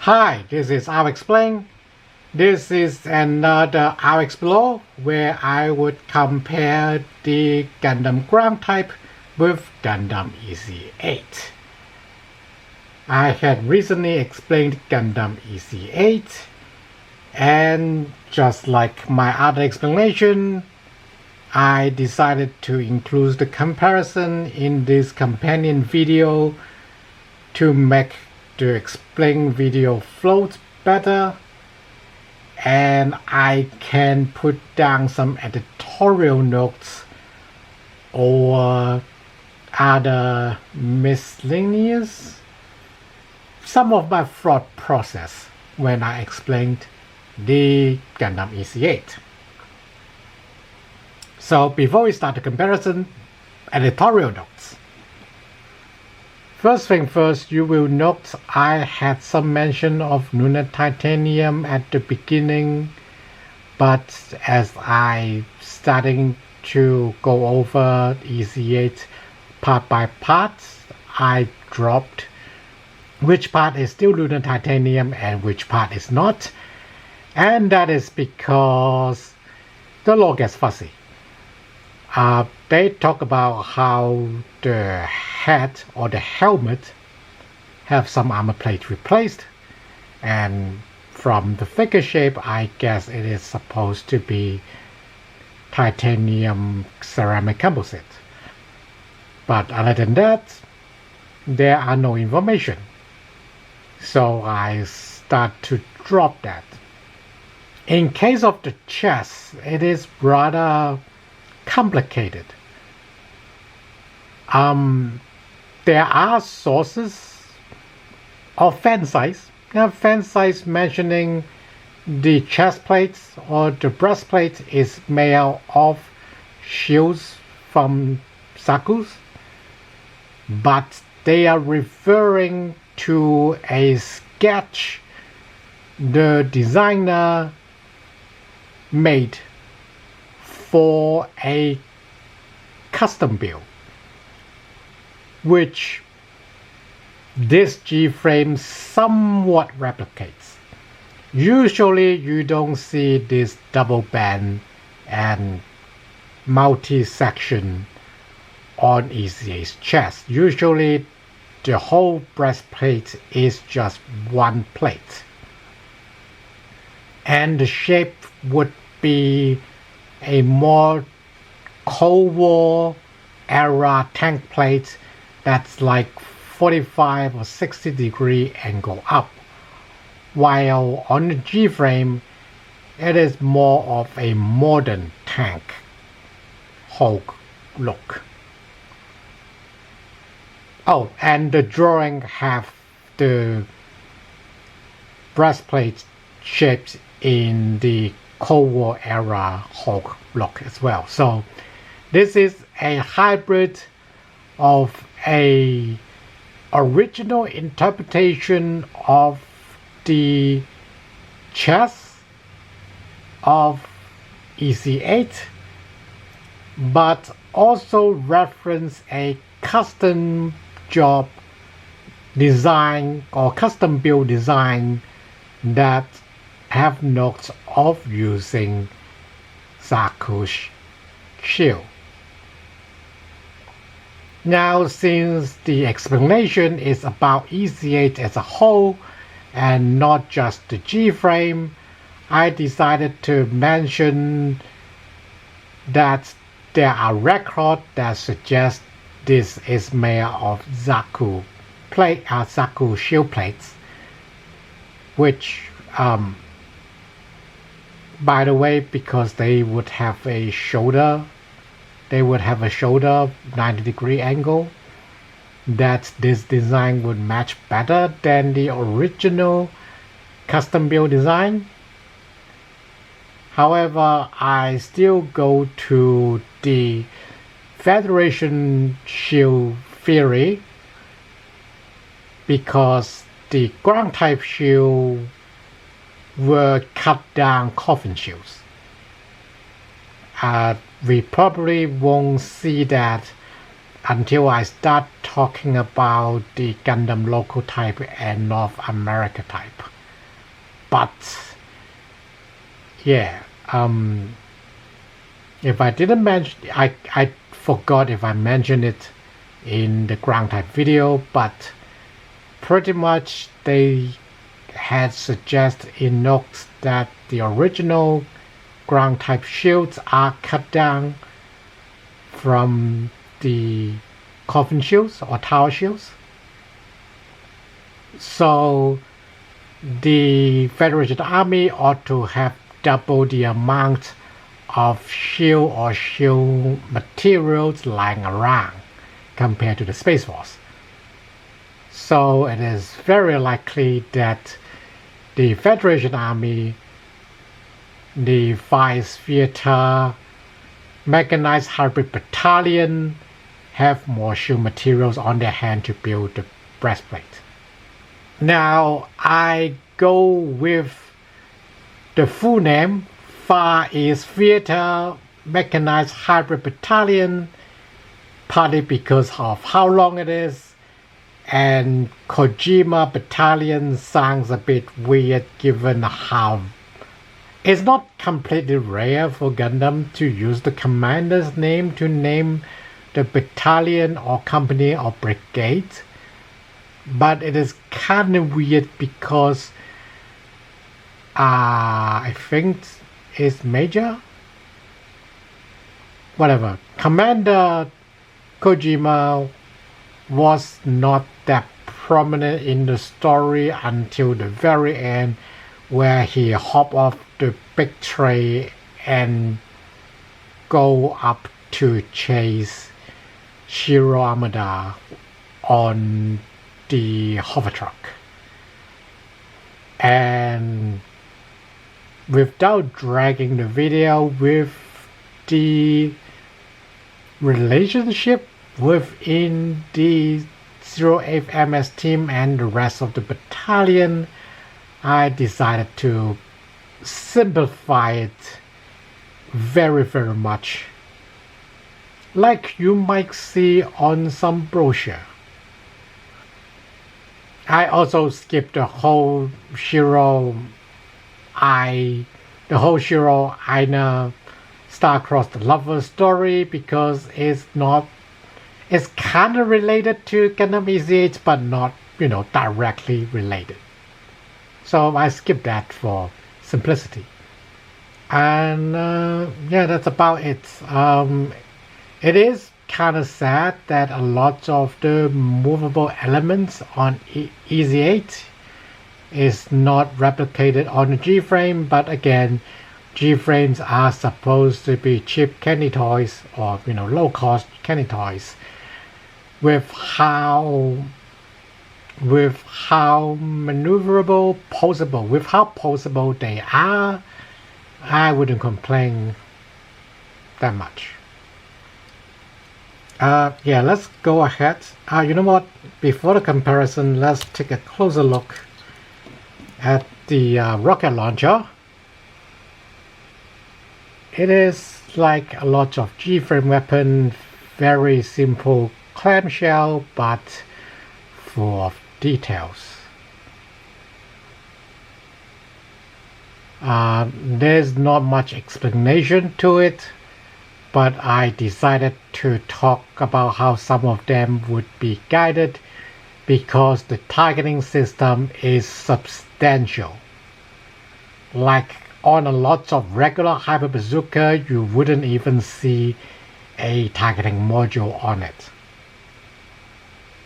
Hi, this is I'll Explain. This is another I'll Explore where I would compare the Gundam ground type with Gundam Ez8. I had recently explained Gundam Ez8 and just like my other explanation, I decided to include the comparison in this companion video to make the explain video float better, and I can put down some editorial notes or other miscellaneous some of my thought process when I explained the Gundam Ez8. So before we start the comparison, editorial notes. First thing first, you will note I had some mention of lunar titanium at the beginning, but as I starting to go over Ez8 part by part, I dropped which part is still lunar titanium and which part is not, and that is because the law gets fuzzy. They talk about how the head or the helmet have some armor plate replaced, and from the figure shape I guess it is supposed to be titanium ceramic composite, but other than that there are no information, so I start to drop that. In case of the chest, it is rather complicated. There are sources of fan size mentioning the chest plates or the breastplate is made out of shields from Zaku's, but they are referring to a sketch the designer made for a custom build, which this Gframe somewhat replicates. Usually you don't see this double band and multi-section on Ez8's chest. Usually the whole breastplate is just one plate, and the shape would be a more Cold War era tank plate that's like 45 or 60 degree angle up, while on the Gframe it is more of a modern tank Hulk look. Oh, and the drawing have the breastplate shaped in the Cold War era Hulk look as well. So this is a hybrid of a original interpretation of the chest of Ez8, but also reference a custom job design or custom build design that have notes of using Zaku's shield. Now, since the explanation is about Ez8 as a whole and not just the Gframe, I decided to mention that there are records that suggest this is made of Zaku shield plates, which by the way, because they would have a shoulder 90 degree angle, that this design would match better than the original custom build design. However, I still go to the Federation shield theory because the ground type shield were cut down coffin shields. We probably won't see that until I start talking about the Gundam local type and North America type. but yeah, if I didn't mention, I forgot if I mentioned it in the ground type video, but pretty much they had suggested in notes that the original ground type shields are cut down from the coffin shields or tower shields. So the Federation Army ought to have double the amount of shield or shield materials lying around compared to the Space Force. So it is very likely that the Federation Army, the Vice Theater, Mechanized Hybrid Battalion have more shield materials on their hand to build the breastplate. Now I go with the full name, Far East Theater Mechanized Hybrid Battalion, partly because of how long it is, and Kojima Battalion sounds a bit weird given how it's not completely rare for Gundam to use the commander's name to name the battalion or company or brigade, but it is kind of weird because I think it's Major, whatever, Commander Kojima was not that prominent in the story until the very end, where he hop off the big tray and go up to chase Shiro Amada on the hover truck. And without dragging the video, with the relationship within the 08th MS team and the rest of the battalion, I decided to simplify it very much, like you might see on some brochure. I also skipped the whole Shiro Aina star-crossed lover story because it's kind of related to Gundam Ez8, but not, directly related. So I skipped that for simplicity. And yeah, that's about it. It is kind of sad that a lot of the movable elements on Ez8 is not replicated on the Gframe, but again, Gframes are supposed to be cheap candy toys or low cost candy toys. With how maneuverable, posable, with how posable they are, I wouldn't complain that much. Yeah, let's go ahead. You know what? Before the comparison, let's take a closer look at the rocket launcher. It is like a lot of Gframe weapon, very simple clamshell, but full of details. There's not much explanation to it, but I decided to talk about how some of them would be guided because the targeting system is substantial. Like on a lot of regular Hyper Bazooka, you wouldn't even see a targeting module on it.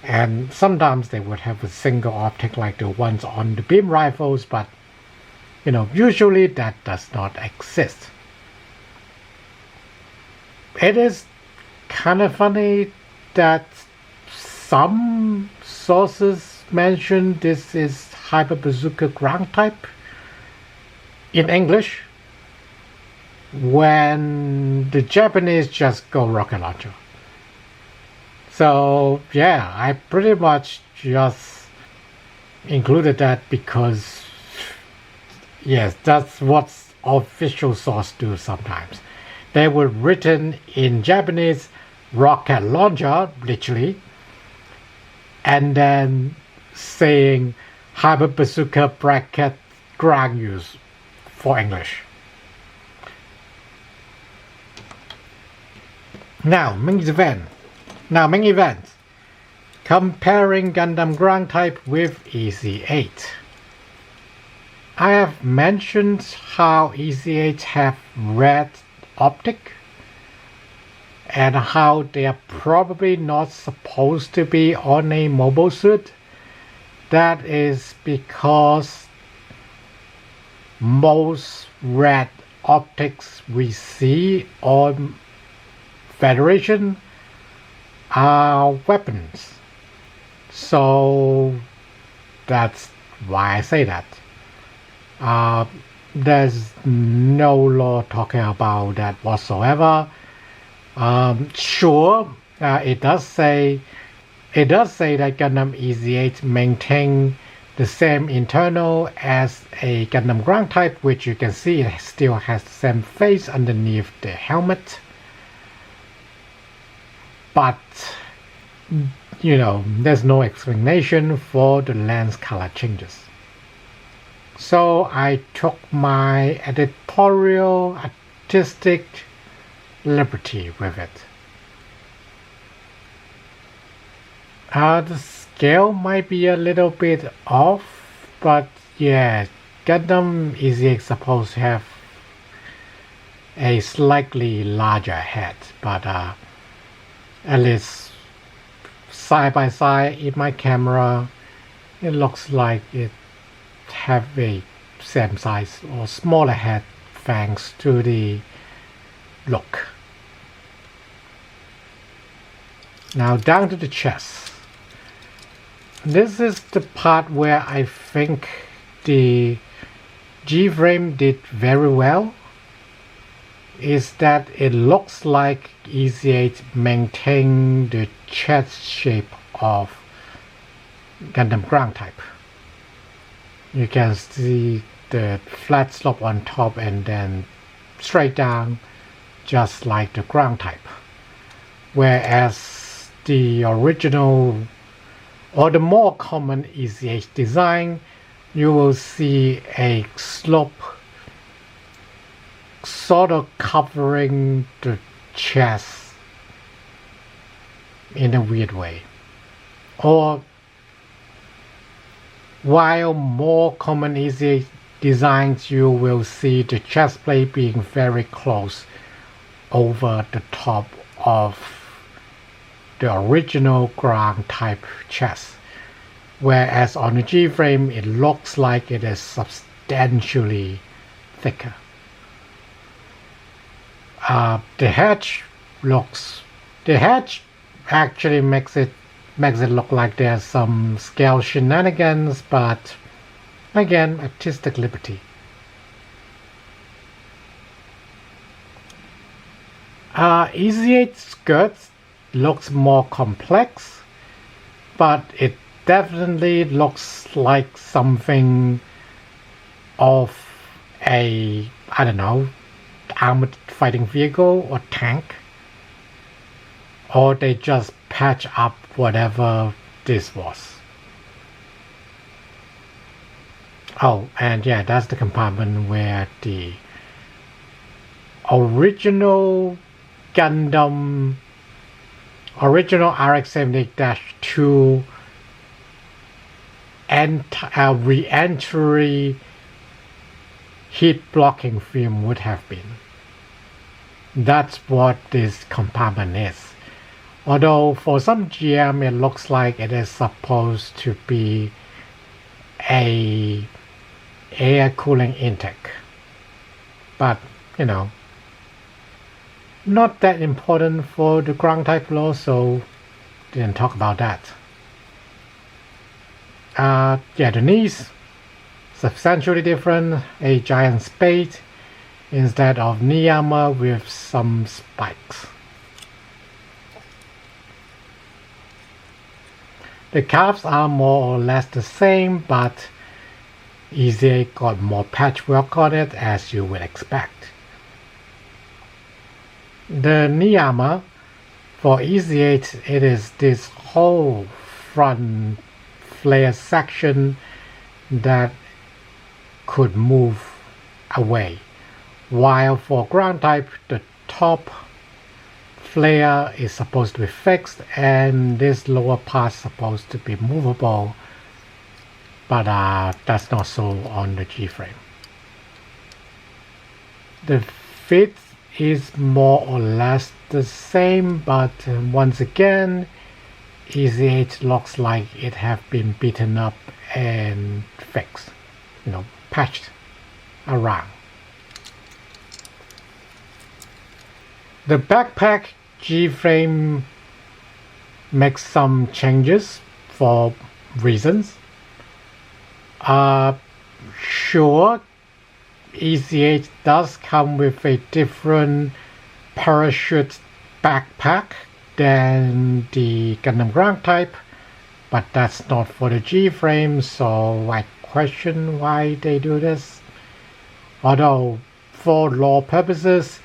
And sometimes they would have a single optic like the ones on the beam rifles, but usually that does not exist. It is kind of funny that some sources mention this is Hyper Bazooka ground type in English, when the Japanese just go rocket launcher. So yeah, I pretty much just included that because yes, that's what official sources do sometimes. They were written in Japanese rocket launcher, literally, and then saying Hyper Bazooka bracket ground use for English. Now, main event. Comparing Gundam ground type with Ez8. I have mentioned how Ez8 have red optic and how they are probably not supposed to be on a mobile suit. That is because most red optics we see on Federation are weapons. So that's why I say that. There's no law talking about that whatsoever. Sure, it does say that Gundam Ez8 maintain the same internal as a Gundam ground type, which you can see it still has the same face underneath the helmet. But there's no explanation for the lens color changes. So I took my editorial artistic liberty with it. The scale might be a little bit off, but yeah, Gundam Ez8 is supposed to have a slightly larger head, but at least side by side in my camera, it looks like it have a same size or smaller head thanks to the look. Now down to the chest. This is the part where I think the Gframe did very well. Is that it looks like Ez8 maintained the chest shape of Gundam ground type. You can see the flat slope on top and then straight down, just like the ground type. Whereas the original or the more common Ez8 design, you will see a slope sort of covering the chest in a weird way. Or while more common Ez8 designs, you will see the chest plate being very close over the top of the original ground type chest. Whereas on the Gframe, it looks like it is substantially thicker. The hedge actually makes it look like there's some scale shenanigans, but again, artistic liberty. Ez8 skirts looks more complex, but it definitely looks like something of a, I don't know, armored fighting vehicle or tank, or they just patch up whatever this was. Oh, and yeah, that's the compartment where the original Gundam, original RX-78-2 re-entry heat blocking film would have been. That's what this compartment is. Although for some GM it looks like it is supposed to be a air cooling intake. But, not that important for the ground type law, so didn't talk about that. Yeah, the knees, substantially different, a giant spade instead of knee armor with some spikes. The calves are more or less the same, but Ez8 got more patchwork on it, as you would expect. The knee armor for Ez8, it is this whole front flare section that could move away. While for ground type, the top flare is supposed to be fixed and this lower part is supposed to be movable, but that's not so on the Gframe. The fit is more or less the same, but once again Ez8 looks like it have been beaten up and fixed, patched around. The backpack Gframe makes some changes for reasons. Sure, Ez8 does come with a different parachute backpack than the Gundam ground type, but that's not for the Gframe, so I question why they do this. Although for lore purposes,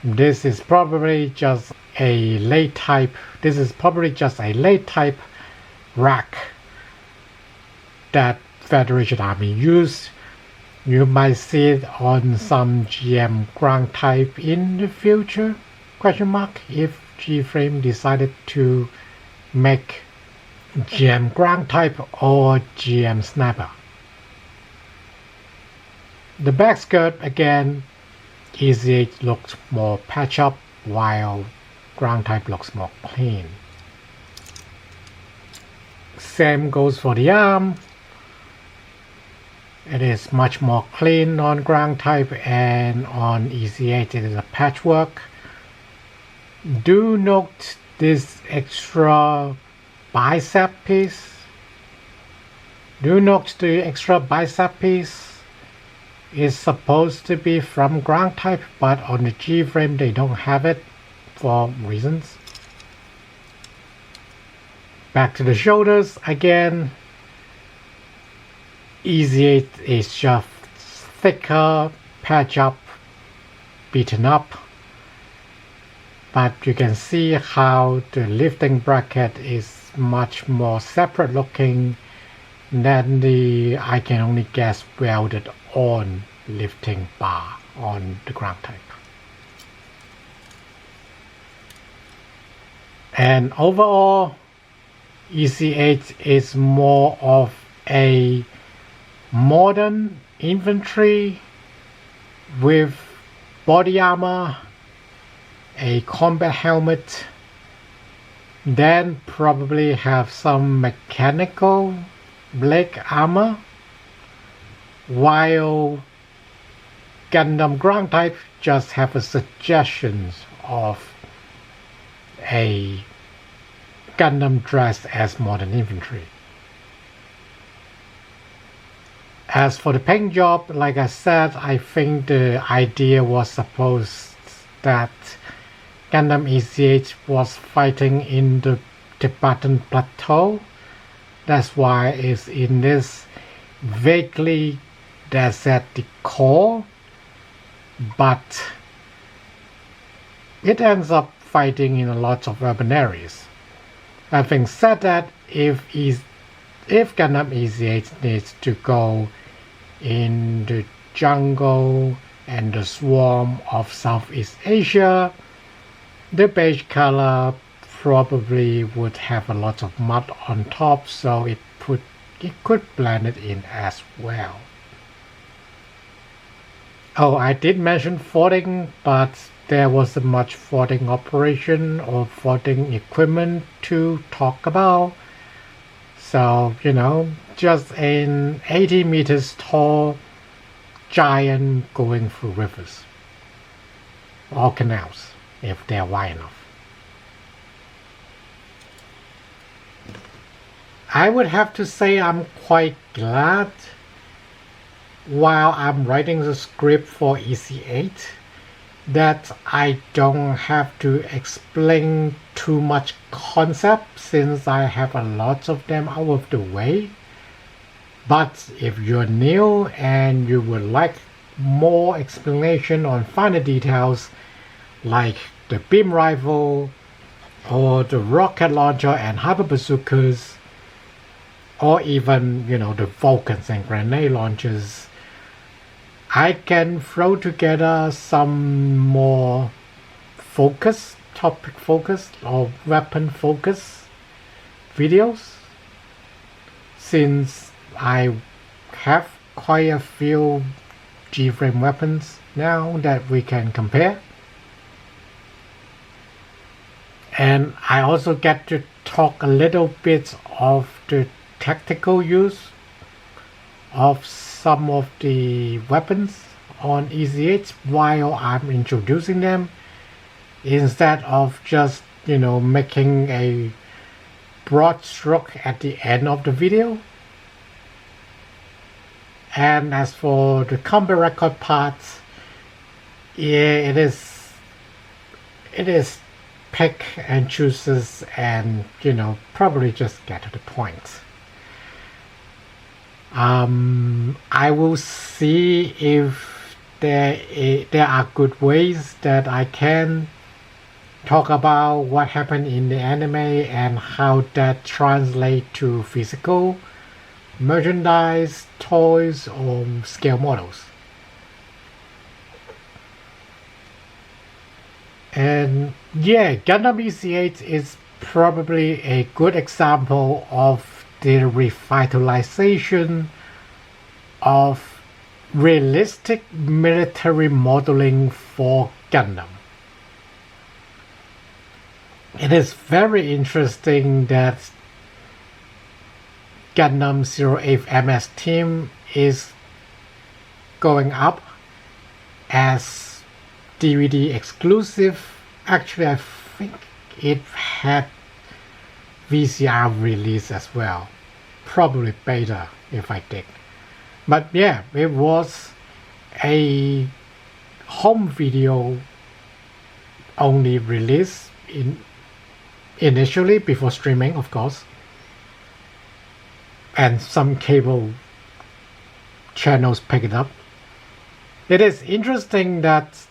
this is probably just a late type. This is probably just a late type rack that Federation Army used. You might see it on some GM ground type in the future, if Gframe decided to make GM ground type or GM Snapper. The back skirt again, Ez8 looks more patch up while ground type looks more clean. Same goes for the arm. It is much more clean on ground type, and on Ez8 it is a patchwork. Do note this extra bicep piece. Do note the extra bicep piece is supposed to be from ground type, but on the Gframe they don't have it for reasons. Back to the shoulders again. Ez8 is just thicker, patch up, beaten up, but you can see how the lifting bracket is much more separate looking than the, I can only guess, welded on lifting bar on the ground type. And overall, Ez8 is more of a modern infantry with body armor, a combat helmet, then probably have some mechanical leg armor, while Gundam ground type just have a suggestions of a Gundam dressed as modern infantry. As for the paint job, like I said, I think the idea was supposed that Gundam Ez8 was fighting in the Tibetan Plateau. That's why it's in this vaguely desert decor, but it ends up fighting in a lot of urban areas. Having said that, if Gundam Ez8 needs to go in the jungle and the swarm of Southeast Asia, the beige color probably would have a lot of mud on top, so it could blend it in as well. Oh, I did mention forting, but there wasn't much forting operation or forting equipment to talk about. So, just an 80 meters tall giant going through rivers or canals if they're wide enough. I would have to say I'm quite glad while I'm writing the script for Ez8 that I don't have to explain too much concept since I have a lot of them out of the way. But if you're new and you would like more explanation on finer details like the beam rifle or the rocket launcher and hyper bazookas, or even the Vulcans and grenade launchers, I can throw together some more topic focus or weapon focus videos, since I have quite a few Gframe weapons now that we can compare. And I also get to talk a little bit of the tactical use of some of the weapons on Ez8 while I'm introducing them, instead of just, making a broad stroke at the end of the video. And as for the combat record parts, yeah, it is pick and chooses, and probably just get to the point. I will see if there are good ways that I can talk about what happened in the anime and how that translates to physical merchandise, toys, or scale models. And yeah, Gundam Ez8 is probably a good example of the revitalization of realistic military modeling for Gundam. It is very interesting that Gundam 08 MS Team is going up as DVD exclusive. Actually, I think it had VCR release as well. Probably beta if I think. But yeah, it was a home video only release initially before streaming, of course. And some cable channels pick it up. It is interesting that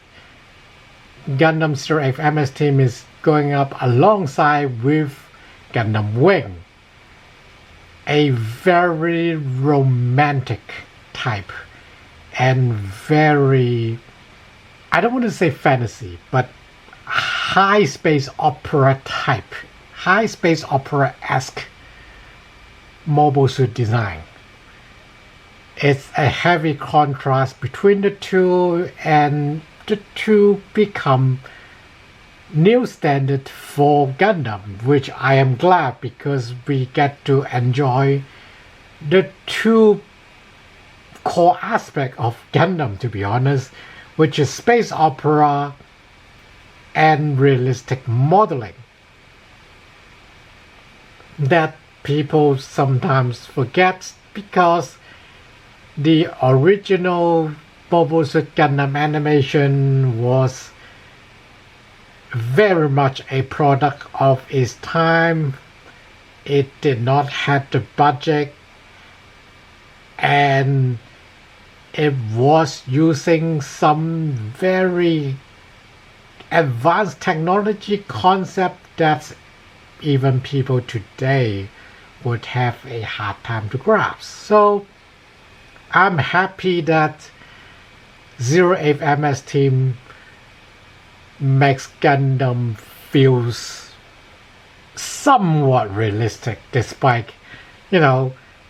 Gundam 08 MS Team is going up alongside with Gundam Wing, a very romantic type and very, I don't want to say fantasy, but high space opera type, high space opera-esque mobile suit design. It's a heavy contrast between the two, and the two become new standard for Gundam, which I am glad, because we get to enjoy the two core aspects of Gundam, to be honest, which is space opera and realistic modeling that people sometimes forget, because the original Mobile Suit Gundam animation was very much a product of its time. It did not have the budget, and it was using some very advanced technology concept that even people today would have a hard time to grasp. So I'm happy that 08 MS Team makes Gundam feels somewhat realistic, despite,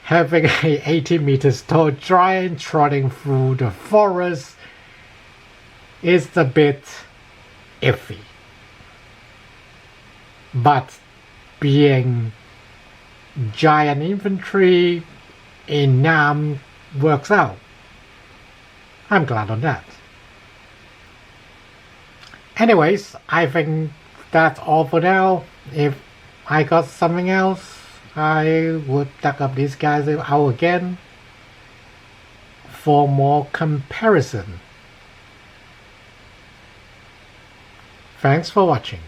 having a 80 meters tall giant trotting through the forest is a bit iffy. But being giant infantry in Nam works out. I'm glad on that. Anyways, I think that's all for now. If I got something else, I would tag up these guys out again for more comparison. Thanks for watching.